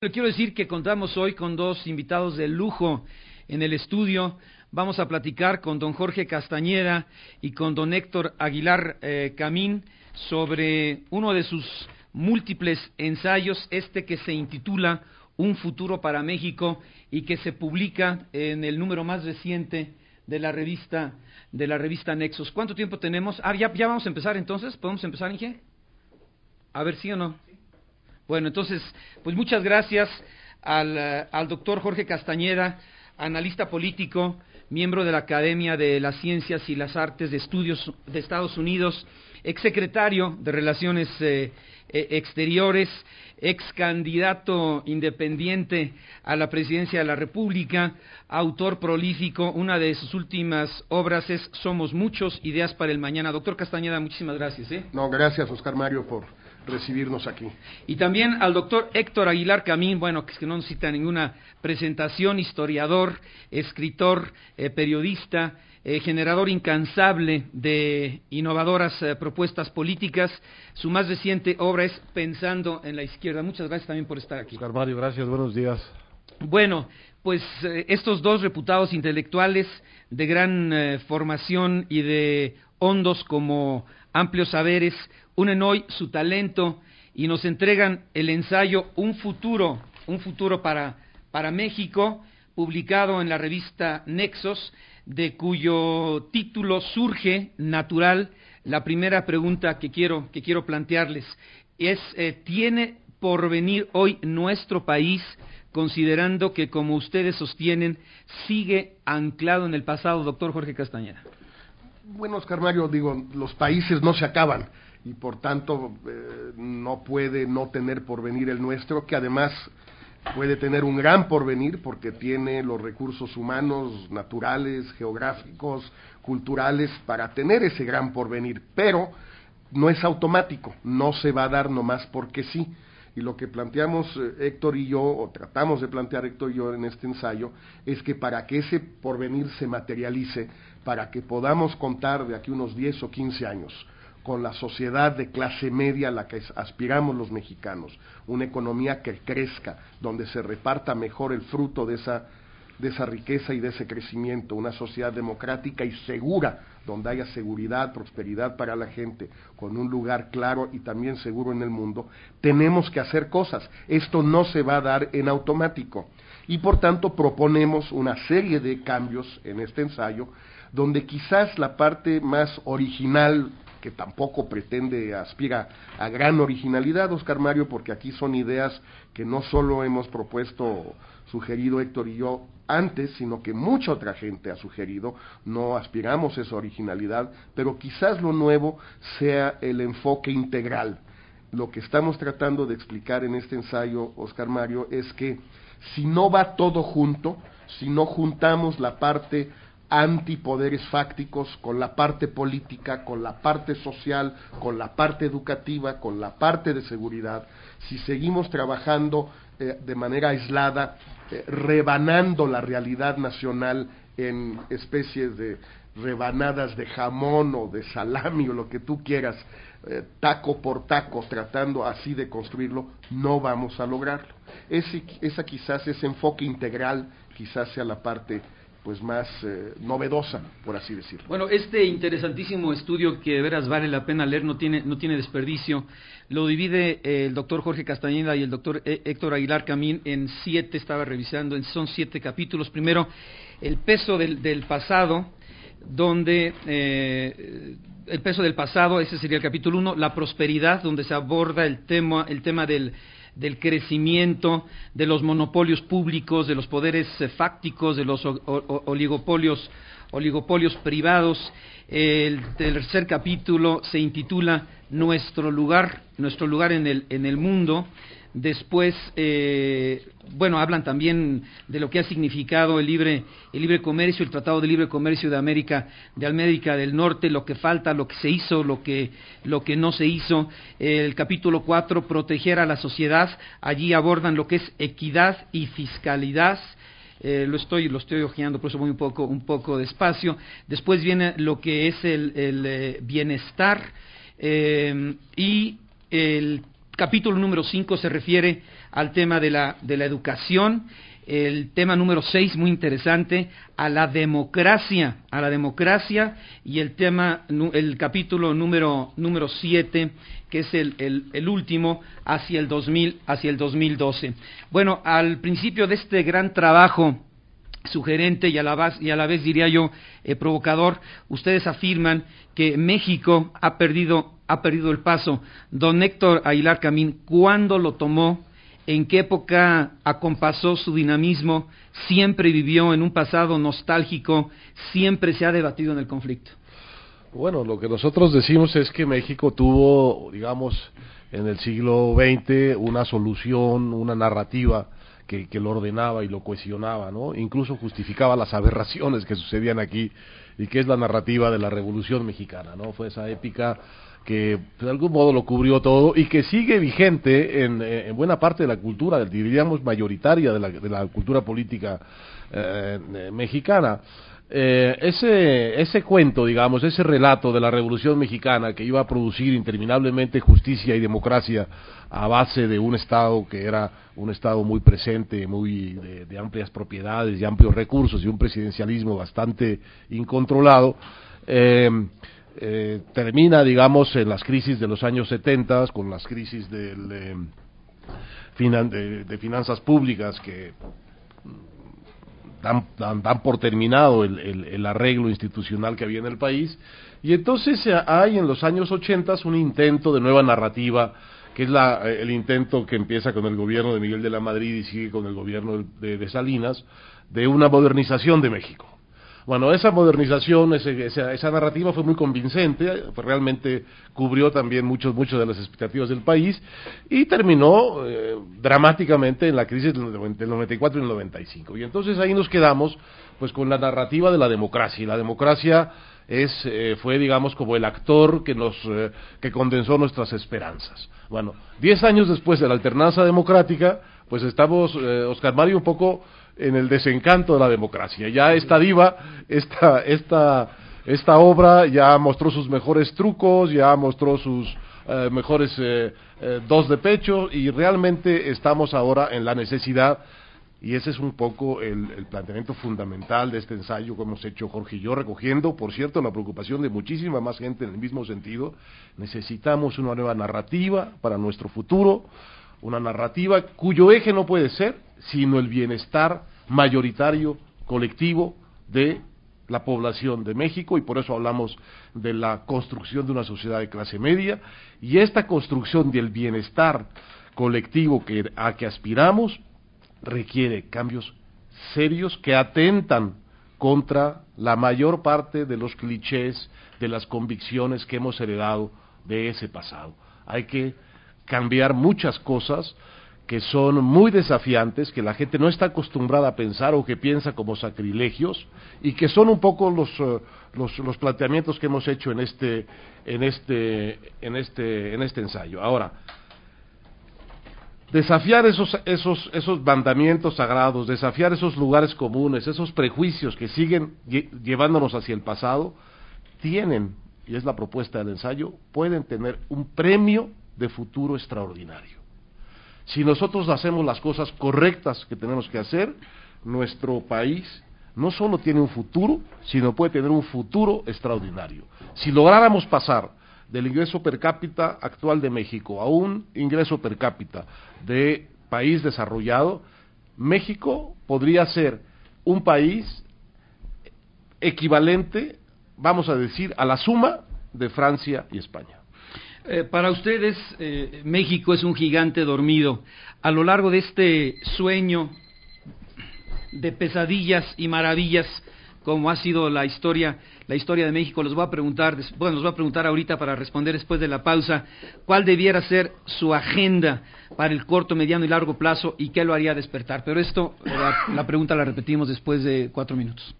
Le quiero decir que contamos hoy con dos invitados de lujo en el estudio. Vamos a platicar con don Jorge Castañeda y con don Héctor Aguilar Camín sobre uno de sus múltiples ensayos, que se intitula Un futuro para México y que se publica en el número más reciente de la revista Nexos. ¿Cuánto tiempo tenemos? Ya vamos a empezar entonces. ¿Podemos empezar, Inge? A ver, ¿sí o no? Bueno, entonces, pues muchas gracias al doctor Jorge Castañeda, analista político, miembro de la Academia de las Ciencias y las Artes de Estudios de Estados Unidos, exsecretario de Relaciones Exteriores, ex candidato independiente a la presidencia de la República, autor prolífico. Una de sus últimas obras es Somos Muchos, Ideas para el Mañana. Doctor Castañeda, muchísimas gracias. No, gracias, Oscar Mario, por recibirnos aquí. Y también al doctor Héctor Aguilar Camín, bueno, que no necesita ninguna presentación, historiador, escritor, periodista, generador incansable de innovadoras propuestas políticas. Su más reciente obra es Pensando en la Izquierda. Muchas gracias también por estar aquí. Oscar Mario, gracias, buenos días. Bueno, pues estos dos reputados intelectuales de gran formación y de hondos como amplios saberes unen hoy su talento y nos entregan el ensayo Un futuro para México, publicado en la revista Nexos, de cuyo título surge natural la primera pregunta que quiero plantearles. ¿Tiene por venir hoy nuestro país, considerando que, como ustedes sostienen, sigue anclado en el pasado, doctor Jorge Castañeda? Bueno, Oscar Mario, los países no se acaban y por tanto no puede no tener porvenir el nuestro, que además puede tener un gran porvenir porque tiene los recursos humanos, naturales, geográficos, culturales para tener ese gran porvenir, pero no es automático, no se va a dar nomás porque sí. Y lo que planteamos Héctor y yo, o tratamos de plantear Héctor y yo en este ensayo, es que para que ese porvenir se materialice, para que podamos contar de aquí unos 10 o 15 años con la sociedad de clase media a la que aspiramos los mexicanos, una economía que crezca, donde se reparta mejor el fruto de esa riqueza y de ese crecimiento, una sociedad democrática y segura, donde haya seguridad, prosperidad para la gente, con un lugar claro y también seguro en el mundo, tenemos que hacer cosas. Esto no se va a dar en automático. Y por tanto proponemos una serie de cambios en este ensayo, donde quizás la parte más original, que tampoco aspira a gran originalidad, Oscar Mario, porque aquí son ideas que no solo hemos sugerido Héctor y yo antes, sino que mucha otra gente ha sugerido. No aspiramos a esa originalidad, pero quizás lo nuevo sea el enfoque integral. Lo que estamos tratando de explicar en este ensayo, Oscar Mario, es que si no va todo junto, si no juntamos la parte antipoderes fácticos con la parte política, con la parte social, con la parte educativa, con la parte de seguridad, si seguimos trabajando de manera aislada, rebanando la realidad nacional en especies de rebanadas de jamón o de salami o lo que tú quieras, taco por taco, tratando así de construirlo, no vamos a lograrlo. Ese enfoque integral quizás sea la parte pues más novedosa, por así decirlo. Bueno, este interesantísimo estudio, que de veras vale la pena leer, no tiene desperdicio, lo divide el doctor Jorge Castañeda y el doctor Héctor Aguilar Camín en 7, estaba revisando, son 7 capítulos. Primero, el peso del pasado, donde el peso del pasado, ese sería el capítulo 1, la prosperidad, donde se aborda el tema del crecimiento, de los monopolios públicos, de los poderes fácticos, de los oligopolios privados. El tercer capítulo se intitula Nuestro lugar en el mundo. Después, hablan también de lo que ha significado el libre comercio, el Tratado de Libre Comercio de América del Norte, lo que falta, lo que se hizo, lo que no se hizo. El capítulo 4, Proteger a la sociedad. Allí abordan lo que es equidad y fiscalidad. Lo estoy hojeando, por eso voy un poco despacio. Después viene lo que es el bienestar, y el capítulo número 5 se refiere al tema de la educación. El tema número 6, muy interesante, a la democracia, y el capítulo número 7, que es el último, hacia el 2012. Bueno, al principio de este gran trabajo sugerente y a la vez diría yo provocador, ustedes afirman que México ha perdido el paso. Don Héctor Aguilar Camín, ¿cuándo lo tomó? ¿En qué época acompasó su dinamismo? ¿Siempre vivió en un pasado nostálgico? ¿Siempre se ha debatido en el conflicto? Bueno, lo que nosotros decimos es que México tuvo, digamos, en el siglo XX una solución, una narrativa que lo ordenaba y lo cohesionaba, ¿no? Incluso justificaba las aberraciones que sucedían aquí, y que es la narrativa de la Revolución Mexicana, ¿no? Fue esa épica que de algún modo lo cubrió todo y que sigue vigente en buena parte de la cultura, diríamos mayoritaria de la cultura política mexicana. Ese cuento, digamos, ese relato de la Revolución Mexicana que iba a producir interminablemente justicia y democracia a base de un Estado que era un Estado muy presente, muy de amplias propiedades y amplios recursos, y un presidencialismo bastante incontrolado, termina, digamos, en las crisis de los años 70, con las crisis de finanzas públicas que dan por terminado el arreglo institucional que había en el país, y entonces hay en los años 80 un intento de nueva narrativa, que es el intento que empieza con el gobierno de Miguel de la Madrid y sigue con el gobierno de Salinas, de una modernización de México. Bueno, esa modernización, esa narrativa fue muy convincente, realmente cubrió también muchas de las expectativas del país, y terminó dramáticamente en la crisis del 94 y el 95. Y entonces ahí nos quedamos pues con la narrativa de la democracia, y la democracia fue, digamos, como el actor que condensó nuestras esperanzas. Bueno, 10 años después de la alternanza democrática, pues estamos, Oscar Mario, un poco en el desencanto de la democracia. Ya esta diva, esta obra ya mostró sus mejores trucos, ya mostró sus mejores dos de pecho, y realmente estamos ahora en la necesidad, y ese es un poco el planteamiento fundamental de este ensayo que hemos hecho Jorge y yo, recogiendo, por cierto, la preocupación de muchísima más gente en el mismo sentido. Necesitamos una nueva narrativa para nuestro futuro, una narrativa cuyo eje no puede ser sino el bienestar mayoritario, colectivo de la población de México, y por eso hablamos de la construcción de una sociedad de clase media, y esta construcción del bienestar colectivo a que aspiramos requiere cambios serios que atentan contra la mayor parte de los clichés, de las convicciones que hemos heredado de ese pasado. Hay que cambiar muchas cosas que son muy desafiantes, que la gente no está acostumbrada a pensar o que piensa como sacrilegios, y que son un poco los planteamientos que hemos hecho en este ensayo. Ahora, desafiar esos mandamientos sagrados, desafiar esos lugares comunes, esos prejuicios que siguen llevándonos hacia el pasado, tienen, y es la propuesta del ensayo, pueden tener un premio de futuro extraordinario. Si nosotros hacemos las cosas correctas que tenemos que hacer, nuestro país no solo tiene un futuro, sino puede tener un futuro extraordinario. Si lográramos pasar del ingreso per cápita actual de México a un ingreso per cápita de país desarrollado, México podría ser un país equivalente, vamos a decir, a la suma de Francia y España. Para ustedes, México es un gigante dormido. A lo largo de este sueño de pesadillas y maravillas, como ha sido la historia de México, les voy a preguntar ahorita, para responder después de la pausa, ¿cuál debiera ser su agenda para el corto, mediano y largo plazo, y qué lo haría despertar? Pero la pregunta la repetimos después de 4 minutos.